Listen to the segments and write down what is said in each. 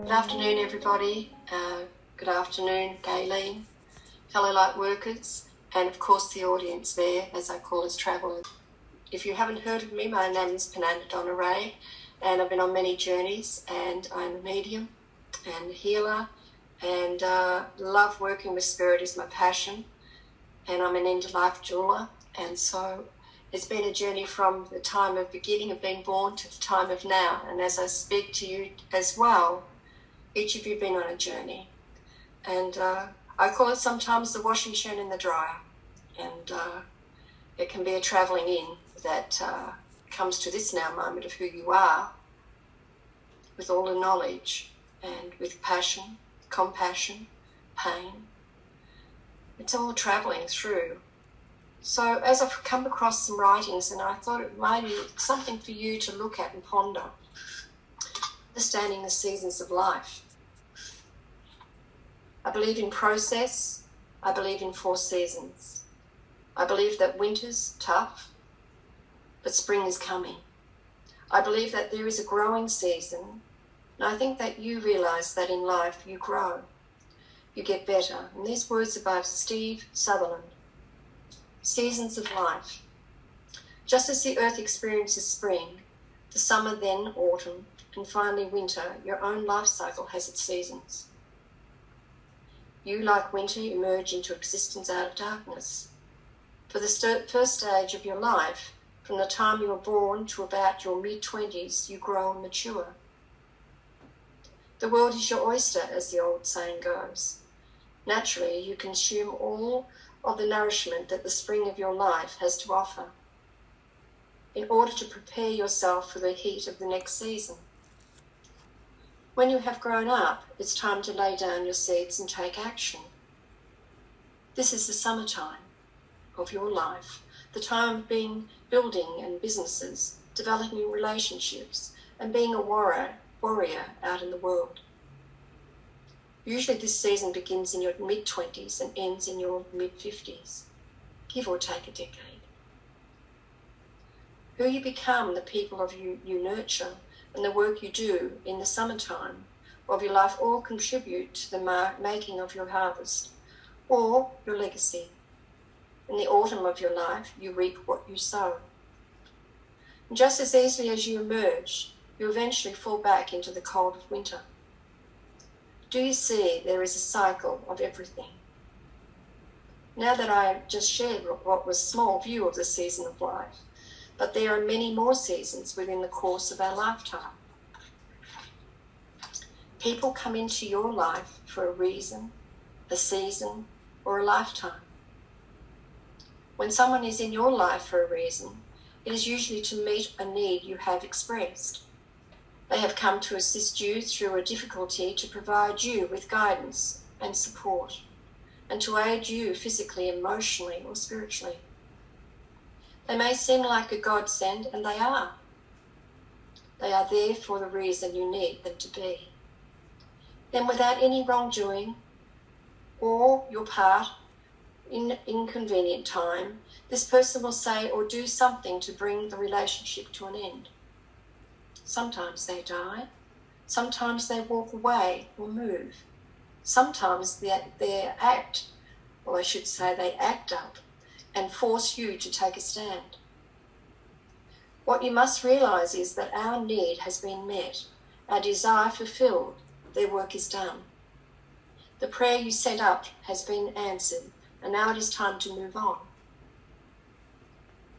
Good afternoon, everybody. Good afternoon, Gayleen, fellow light workers, and of course the audience there, as I call as travellers. If you haven't heard of me, my name is Pananda Ray, and I've been on many journeys, and I'm a medium and a healer, and love working with spirit is my passion, and I'm an end-of-life doula, and so it's been a journey from the time of beginning of being born to the time of now. And as I speak to you as well, each of you have been on a journey. And I call it sometimes the washing machine and the dryer. And it can be a travelling in that comes to this now moment of who you are, with all the knowledge and with passion, compassion, pain. It's all travelling through. So as I've come across some writings, and I thought it might be something for you to look at and ponder, understanding the seasons of life. I believe in process. I believe in 4 seasons. I believe that winter's tough, but spring is coming. I believe that there is a growing season, and I think that you realise that in life you grow, you get better. And these words are by Steve Sutherland. Seasons of life. Just as the earth experiences spring, the summer, then autumn, and finally winter, your own life cycle has its seasons. You, like winter, emerge into existence out of darkness. For the first stage of your life, from the time you were born to about your mid-20s, you grow and mature. The world is your oyster, as the old saying goes. Naturally, you consume all of the nourishment that the spring of your life has to offer in order to prepare yourself for the heat of the next season. When you have grown up, it's time to lay down your seeds and take action. This is the summertime of your life, the time of building and businesses, developing relationships, and being a warrior out in the world. Usually this season begins in your mid-20s and ends in your mid-50s, give or take a decade. Who you become, the people of you nurture, and the work you do in the summertime of your life all contribute to the making of your harvest or your legacy. In the autumn of your life, you reap what you sow. And just as easily as you emerge, you eventually fall back into the cold of winter. Do you see there is a cycle of everything? Now that I just shared what was a small view of the season of life, but there are many more seasons within the course of our lifetime. People come into your life for a reason, a season, or a lifetime. When someone is in your life for a reason, it is usually to meet a need you have expressed. They have come to assist you through a difficulty, to provide you with guidance and support, and to aid you physically, emotionally, or spiritually. They may seem like a godsend, and they are. They are there for the reason you need them to be. Then, without any wrongdoing or your part in inconvenient time, this person will say or do something to bring the relationship to an end. Sometimes they die. Sometimes they walk away or move. Sometimes they act up and force you to take a stand. What you must realise is that our need has been met, our desire fulfilled, their work is done. The prayer you set up has been answered, and now it is time to move on.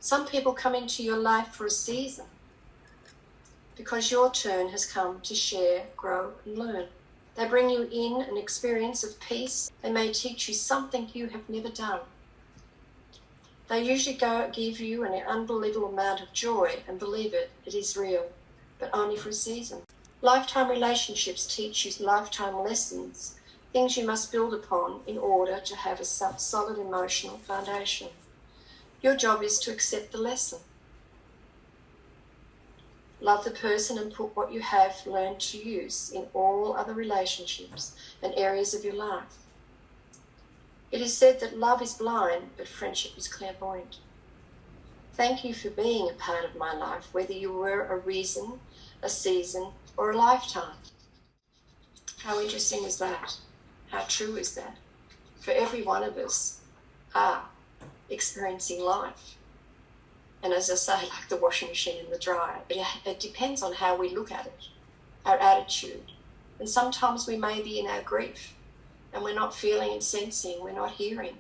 Some people come into your life for a season, because your turn has come to share, grow, and learn. They bring you in an experience of peace. They may teach you something you have never done. They usually give you an unbelievable amount of joy, and believe it, it is real, but only for a season. Lifetime relationships teach you lifetime lessons, things you must build upon in order to have a solid emotional foundation. Your job is to accept the lesson. Love the person and put what you have learned to use in all other relationships and areas of your life. It is said that love is blind, but friendship is clairvoyant. Thank you for being a part of my life, whether you were a reason, a season, or a lifetime. How interesting is that? How true is that? For every one of us are experiencing life. And as I say, like the washing machine and the dryer, it depends on how we look at it, our attitude. And sometimes we may be in our grief and we're not feeling and sensing, we're not hearing.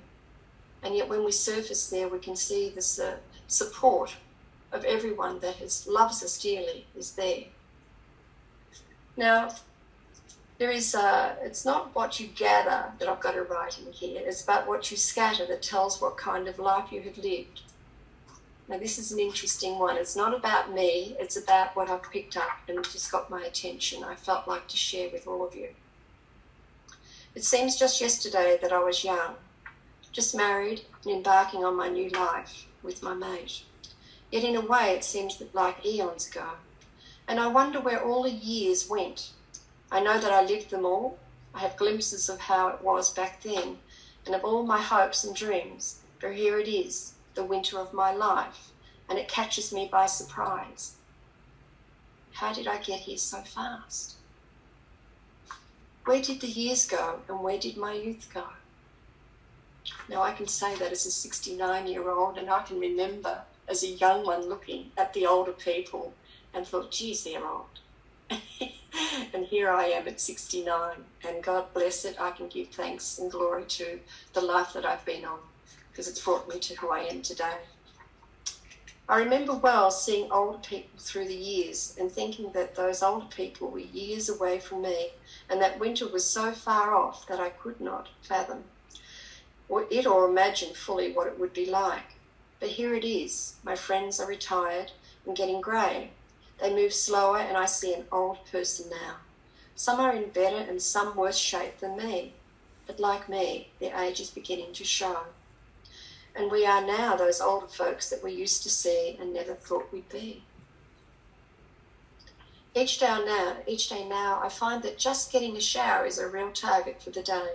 And yet when we surface there, we can see the support of everyone that loves us dearly is there. Now, it's not what you gather that I've got to write in here. It's about what you scatter that tells what kind of life you have lived. Now, this is an interesting one. It's not about me. It's about what I've picked up and it just got my attention. I felt like to share with all of you. It seems just yesterday that I was young, just married and embarking on my new life with my mate. Yet in a way, it seems like eons ago. And I wonder where all the years went. I know that I lived them all. I have glimpses of how it was back then and of all my hopes and dreams. For here it is, the winter of my life, and it catches me by surprise. How did I get here so fast? Where did the years go and where did my youth go? Now I can say that as a 69-year-old, and I can remember as a young one looking at the older people and thought, geez, they're old. And here I am at 69, and God bless it, I can give thanks and glory to the life that I've been on, because it's brought me to who I am today. I remember well seeing older people through the years and thinking that those older people were years away from me, and that winter was so far off that I could not fathom or imagine fully what it would be like. But here it is. My friends are retired and getting grey. They move slower and I see an old person now. Some are in better and some worse shape than me. But like me, their age is beginning to show. And we are now those older folks that we used to see and never thought we'd be. Each day now, I find that just getting a shower is a real target for the day.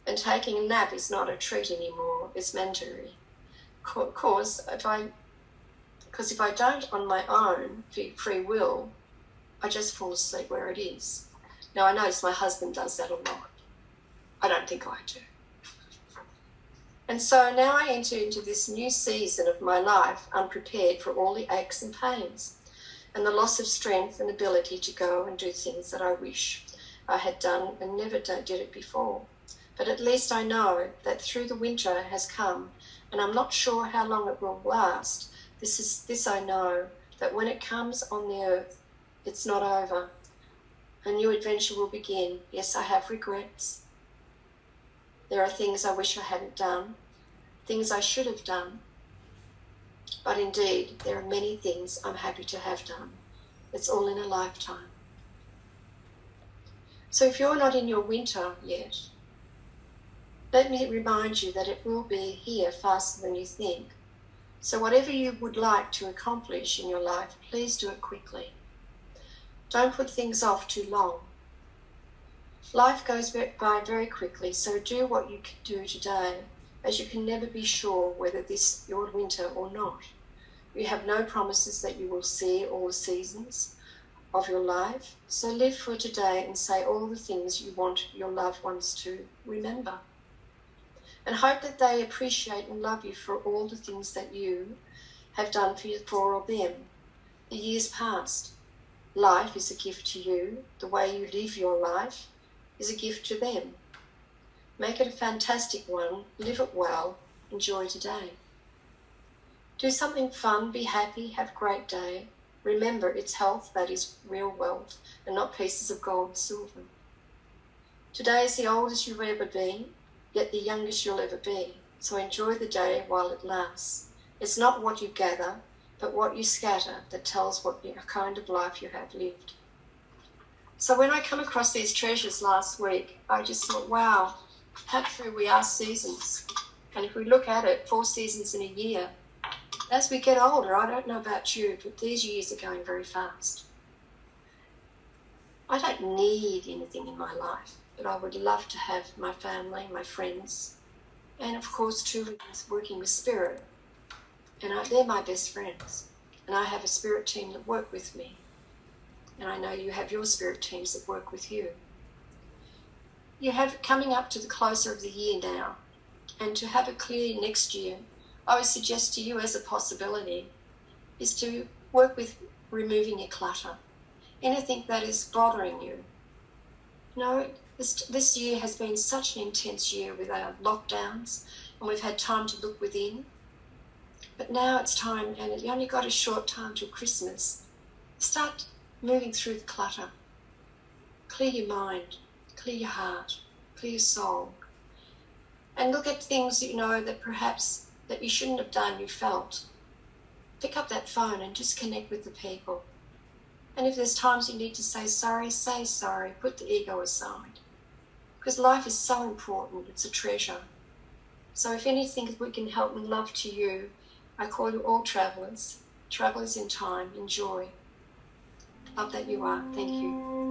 And taking a nap is not a treat anymore, it's mandatory. Because if I don't on my own, free will, I just fall asleep where it is. Now, I notice my husband does that a lot. I don't think I do. And so now I enter into this new season of my life unprepared for all the aches and pains and the loss of strength and ability to go and do things that I wish I had done and never did it before. But at least I know that through the winter has come, and I'm not sure how long it will last. This I know, that when it comes on the earth, it's not over. A new adventure will begin. Yes, I have regrets. There are things I wish I hadn't done, things I should have done. But indeed, there are many things I'm happy to have done. It's all in a lifetime. So if you're not in your winter yet, let me remind you that it will be here faster than you think. So whatever you would like to accomplish in your life, please do it quickly. Don't put things off too long. Life goes by very quickly, so do what you can do today, as you can never be sure whether this your winter or not. You have no promises that you will see all the seasons of your life, so live for today and say all the things you want your loved ones to remember. And hope that they appreciate and love you for all the things that you have done for them. The years past. Life is a gift to you. The way you live your life is a gift to them. Make it a fantastic one. Live it well. Enjoy today. Do something fun. Be happy. Have a great day. Remember, it's health that is real wealth and not pieces of gold and silver. Today is the oldest you've ever been, yet the youngest you'll ever be. So enjoy the day while it lasts. It's not what you gather, but what you scatter that tells what kind of life you have lived. So when I come across these treasures last week, I just thought, wow, how true we are seasons. And if we look at it, 4 seasons in a year, as we get older, I don't know about you, but these years are going very fast. I don't need anything in my life, but I would love to have my family, my friends, and of course, truly working with spirit. And they're my best friends. And I have a spirit team that work with me. And I know you have your spirit teams that work with you. you have coming up to the closer of the year now, and to have a clear next year, I would suggest to you as a possibility is to work with removing your clutter. Anything that is bothering you. You know, this year has been such an intense year with our lockdowns, and we've had time to look within. But now it's time, and you only got a short time till Christmas. Start moving through the clutter. Clear your mind, clear your heart, clear your soul. And look at things you know that perhaps that you shouldn't have done, you felt. Pick up that phone and just connect with the people. And if there's times you need to say sorry, put the ego aside. Because life is so important, it's a treasure. So if anything we can help and love to you, I call you all travellers in time, enjoy. Love that you are, thank you.